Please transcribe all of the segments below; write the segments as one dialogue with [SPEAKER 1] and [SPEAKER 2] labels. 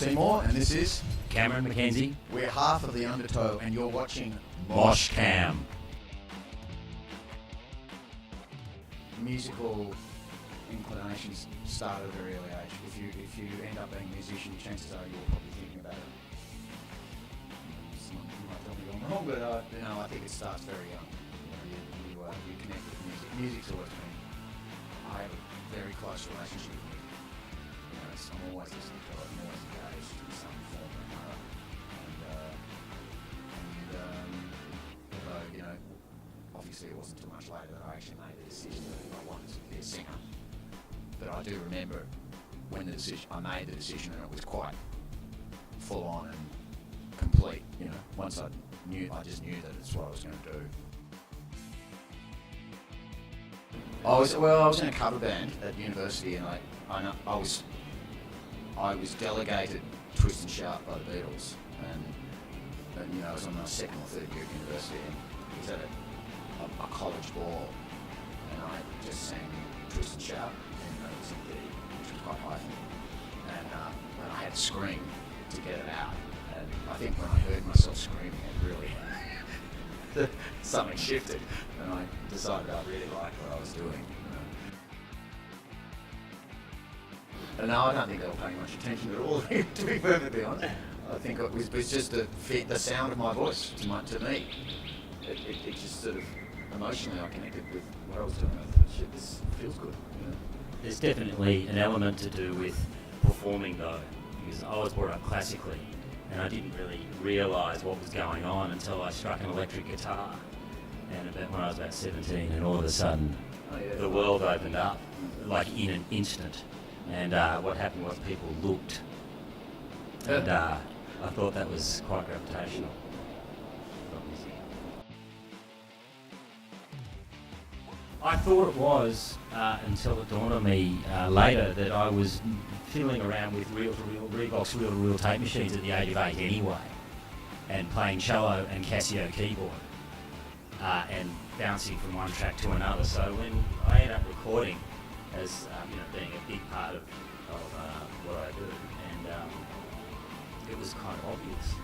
[SPEAKER 1] Seymour, and this is
[SPEAKER 2] Cameron McKenzie.
[SPEAKER 1] We're half of the Undertow, and you're watching
[SPEAKER 2] Moshcam.
[SPEAKER 1] Musical inclinations start at a very early age. If you end up being a musician, chances are you're probably thinking about it. Someone might tell me I'm wrong, but I think it starts very young. You connect with music. Music's always been. I have a very close relationship with music. I'm always listening to it. I'm always engaged in some form or another. Although obviously it wasn't too much later that I actually made the decision that I wanted to be a singer. But I do remember when I made the decision, and it was quite full on and complete. Once I just knew that it's what I was going to do. I was in a cover band at university, and I was delegated Twist and Shout by the Beatles, and I was on my second or third year at university, and it was at a college ball, and I just sang Twist and Shout, and it was in D, which was quite high for me, and I had to scream to get it out, and I think when I heard myself screaming, it really something shifted, and I decided I really liked what I was doing. And now I don't think they were paying much attention at all, to be perfectly honest. I think it was just the sound of my voice to me. It just sort of emotionally I connected with what I was doing. I thought, shit, this feels good.
[SPEAKER 2] There's definitely an element to do with performing though, because I was brought up classically, and I didn't really realise what was going on until I struck an electric guitar. And when I was about 17, and all of a sudden, the world opened up, like in an instant. And what happened was people looked, and I thought that was quite gravitational. I thought it was until it dawned on me later that I was fiddling around with Reeboks reel-to-reel tape machines at the age of 8 anyway, and playing cello and Casio keyboard, and bouncing from one track to another. So when I ended up recording, as being a big part of what I do, and it was kind of obvious.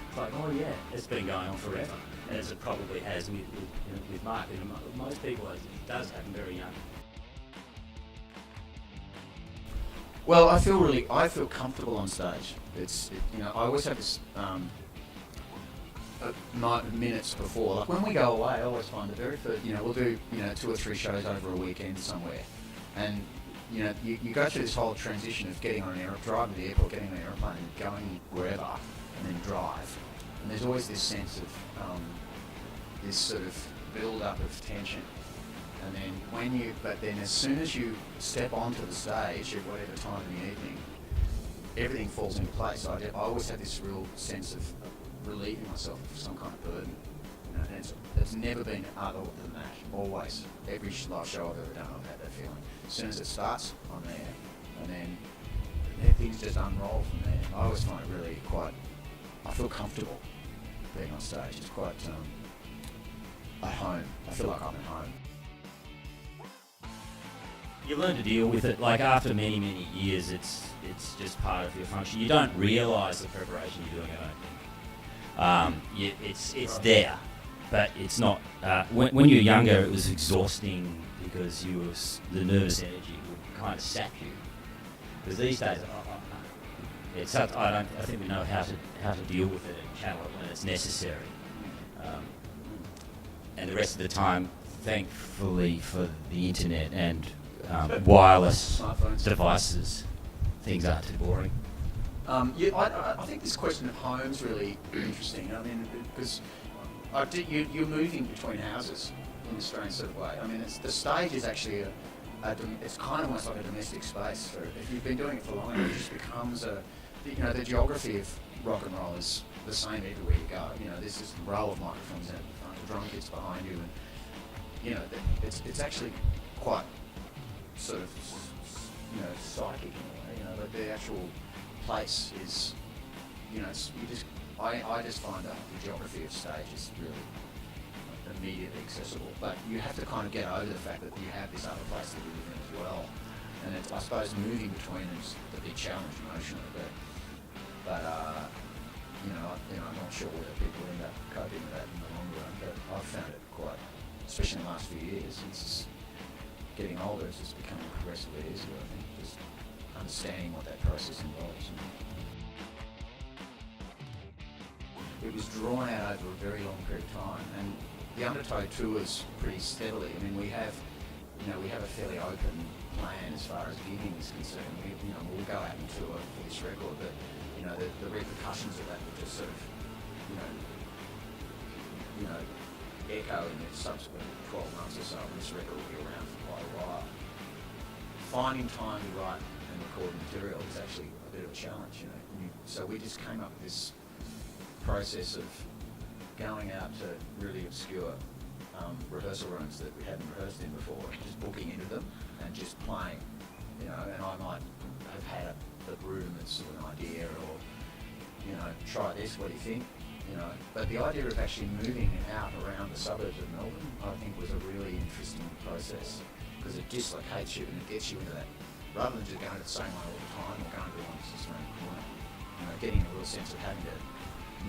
[SPEAKER 2] It's like, oh yeah, it's been going on forever, as it probably has with Mark. Most people, it does happen very young.
[SPEAKER 1] Well, I feel comfortable on stage. I always have this minutes before, like when we go away, I always find the very first, we'll do 2 or 3 shows over a weekend somewhere, and you go through this whole transition of getting on drive to the airport, getting on an aeroplane, and going wherever, and then drive, and there's always this sense of this sort of build up of tension, and then but then as soon as you step onto the stage at whatever time in the evening, everything falls into place. I always have this real sense of relieving myself of some kind of burden. And it's never been other than that. Always. Every live show I've ever done, I've had that feeling. As soon as it starts, I'm there. And then things just unroll from there. I always find it really I feel comfortable being on stage. It's quite at home. I feel like I'm at home.
[SPEAKER 2] You learn to deal with it. Like after many, many years, it's just part of your function. You don't realise the preparation you're doing, I don't think. It's there, but it's not. When you're younger, it was exhausting because the nervous energy would kind of sap you. Because these days, I think we know how to deal with it and channel it when it's necessary. And the rest of the time, thankfully for the internet and wireless devices, things aren't too boring.
[SPEAKER 1] I think this question of home's really interesting. I mean, because you're moving between houses in a strange sort of way. I mean, the stage is actually it's kind of almost like a domestic space. If you've been doing it for long enough, it just becomes the geography of rock and roll is the same everywhere you go. There's this row of microphones out the front, the drum kit's behind you, and it's actually quite sort of psychic in a way. But the actual place is, I just find that the geography of stage is really immediately accessible. But you have to kind of get over the fact that you have this other place that you live in as well. And I suppose moving between is the big challenge emotionally. But But I'm not sure whether people end up coping with that in the long run. But I've found it quite, especially in the last few years, it's getting older. It's just becoming progressively easier. I think just understanding what that process involves. It was drawn out over a very long period of time, and the Undertow tours pretty steadily. I mean, we have a fairly open plan as far as gigging is concerned. We'll go out and tour for this record, but the repercussions of that will just sort of echo in the subsequent 12 months or so. And this record will be around for quite a while. Finding time to write and record material is actually a bit of a challenge. So we just came up with this process of going out to really obscure rehearsal rooms that we hadn't rehearsed in before, and just booking into them and just playing, and I might have had a rudiments of an idea, or try this, what do you think, but the idea of actually moving out around the suburbs of Melbourne, I think, was a really interesting process, because it dislocates you and it gets you into that, rather than just going to the same way all the time or going to the one that's just around the corner, getting a real sense of having to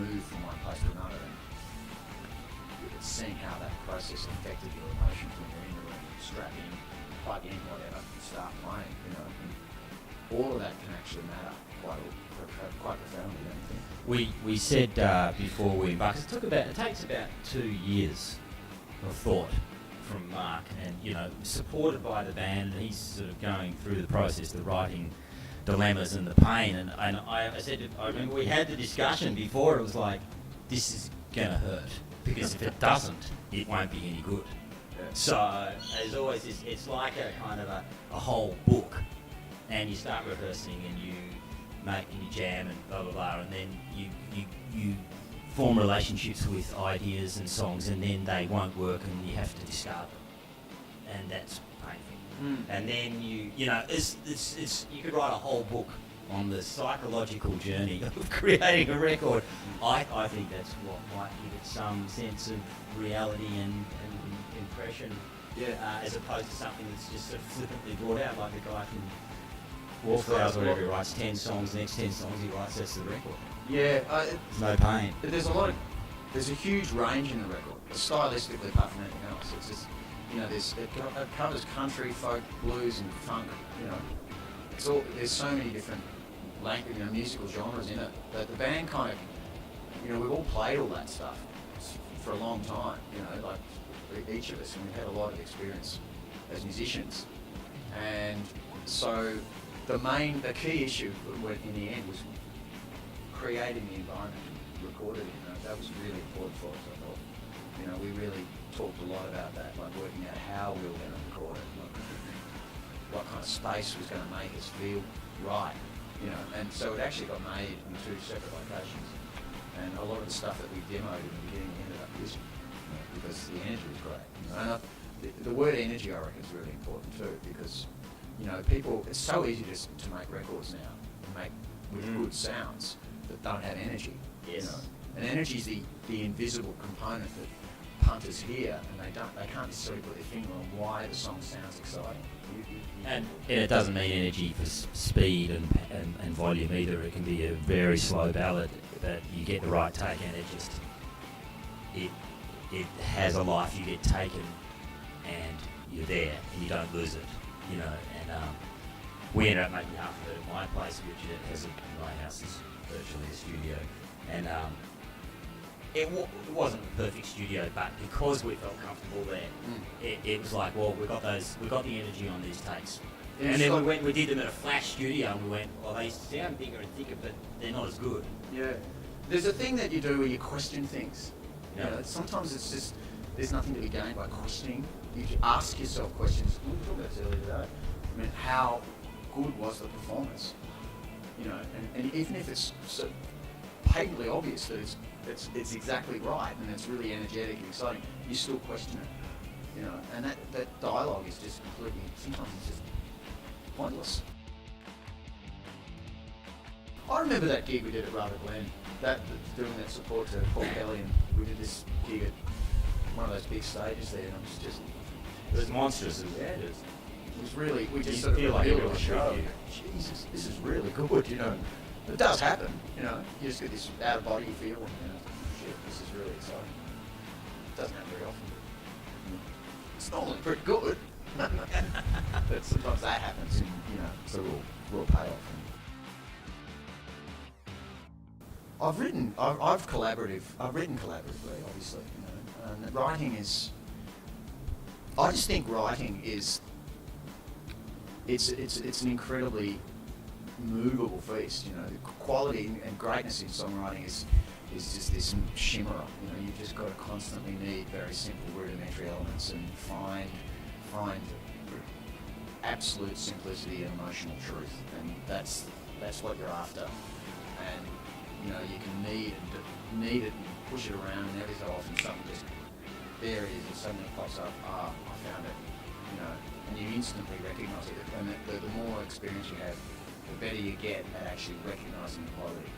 [SPEAKER 1] move from one place to another, and seeing how that process affected your emotions when you're in the room, strap in, plug in, whatever, and start playing, and all of that can actually matter quite profoundly, don't you think?
[SPEAKER 2] We said before we embarked, it takes about 2 years of thought from Mark, and supported by the band, and he's sort of going through the process, the writing dilemmas and the pain, and I remember we had the discussion before. It was like, this is gonna hurt, because if it doesn't, it won't be any good.
[SPEAKER 1] Yeah.
[SPEAKER 2] So as always, it's like a kind of a whole book, and you start rehearsing and you jam and blah blah blah, and then you form relationships with ideas and songs, and then they won't work and you have to discard them, and that's painful. And then it's you could write a whole book on the psychological journey of creating a record. I think that's what might give it some sense of reality and impression, as opposed to something that's just sort of flippantly brought out, like the guy from Wallflowers, or whatever, he writes 10 songs, next 10 songs he writes, that's the record.
[SPEAKER 1] Yeah.
[SPEAKER 2] No pain.
[SPEAKER 1] There's a huge range in the record, stylistically, apart from anything else. It's just, it covers country, folk, blues and funk, there's so many different musical genres in it, that the band kind of, we've all played all that stuff for a long time, like each of us, and we've had a lot of experience as musicians. And so the key issue in the end was creating the environment recorded in. That was really important for us, I thought. We really talked a lot about that, like working out how we were going to record it, what kind of space was going to make us feel right, and so it actually got made in 2 separate locations, and a lot of the stuff that we demoed in the beginning we ended up using, because the energy was great. And the word energy, I reckon, is really important too, because people, it's so easy to make records now, with good sounds that don't have energy.
[SPEAKER 2] Yes.
[SPEAKER 1] And energy is the invisible component that punters hear, and they can't necessarily put their finger on why the song sounds exciting.
[SPEAKER 2] And it doesn't mean energy for speed and volume either. It can be a very slow ballad, but you get the right take, and it has a life. You get taken, and you're there, and you don't lose it. And we ended up making half of it at my place, which has my house is virtually a studio, and it wasn't a perfect studio, but because we felt comfortable there, it was like, well, we got the energy on these takes. Yeah, and then we did them at a flash studio, and we went, well, they sound bigger and thicker, but they're not as good.
[SPEAKER 1] Yeah. There's a thing that you do where you question things. Sometimes it's just, there's nothing to be gained by questioning. You ask yourself questions. We were talking about this earlier today. I mean, how good was the performance? And even if it's so patently obvious that it's exactly right and it's really energetic and exciting, you still question it. And that dialogue is just completely, sometimes it's just pointless. I remember that gig we did at Rubber Glen, doing that support to Paul Kelly, and we did this gig at one of those big stages there, and it was just,
[SPEAKER 2] it was monstrous.
[SPEAKER 1] It was really, we just sort of feel like it was a show. Jesus, this is really good, It does happen, you know. You just get this out of body feel, and shit, this is really exciting. It doesn't happen very often. It's normally pretty good. But sometimes that happens, and it's a real payoff. I've written collaboratively, obviously, and writing is. I just think writing is. It's an incredibly movable feast. The quality and greatness in songwriting is just this chimera. You just got to constantly need very simple rudimentary elements and find absolute simplicity and emotional truth, and that's what you're after. And you can need it and push it around, and every so often something just there it is, and suddenly pops up. I found it. And you instantly recognise it. And the more experience you have, the better you get at actually recognising the quality.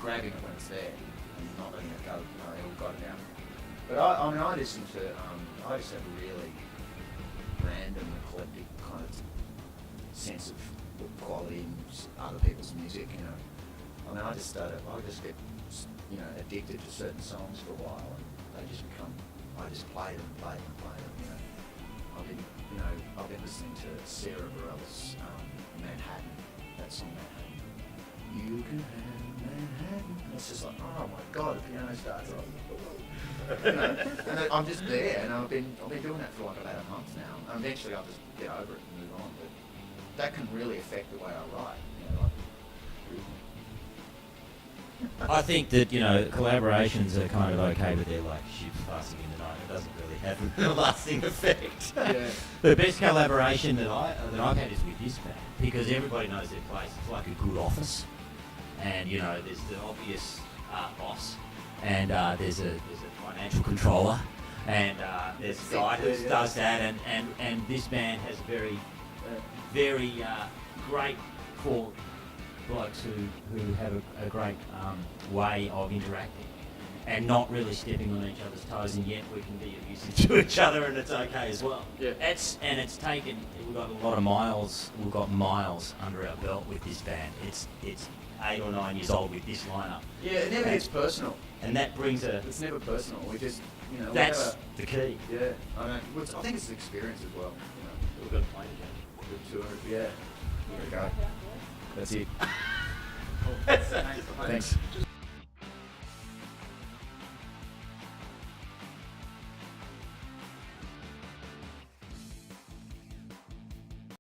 [SPEAKER 1] Grabbing it when it's there and not letting it go. It'll go down. But I listen to. I just have a really random, eclectic kind of sense of quality in other people's music. I just get addicted to certain songs for a while, and they just become. I just play them, play them, play them. I've been listening to Sarah Bareilles' Manhattan, that song Manhattan. You can have Manhattan. And it's just like, oh my God, the piano starts off. And I'm just there, and I've been doing that for like about a month now. And eventually I'll just get over it and move on. But that can really affect the way I write.
[SPEAKER 2] I think that collaborations are kind of okay, but they're like ships passing in the night. It doesn't really have a lasting effect.
[SPEAKER 1] Yeah.
[SPEAKER 2] The best collaboration that I've had is with this band, because everybody knows their place. It's like a good office, and there's the obvious boss, and there's a financial controller, and there's a guy who does that, and this band has very great core blokes who have a great way of interacting and not really stepping on each other's toes, and yet we can be abusive to each other, and it's okay as well.
[SPEAKER 1] Yeah.
[SPEAKER 2] We've got a lot of miles. We've got miles under our belt with this band. It's 8 or 9 years old with this lineup.
[SPEAKER 1] Yeah, it never gets personal.
[SPEAKER 2] And that brings
[SPEAKER 1] It's never personal. We just,
[SPEAKER 2] that's the key.
[SPEAKER 1] Yeah, I think it's the experience as well.
[SPEAKER 2] We've got to play together.
[SPEAKER 1] Good tour. Yeah. There we go. That's it.
[SPEAKER 2] Thanks.
[SPEAKER 1] Thanks.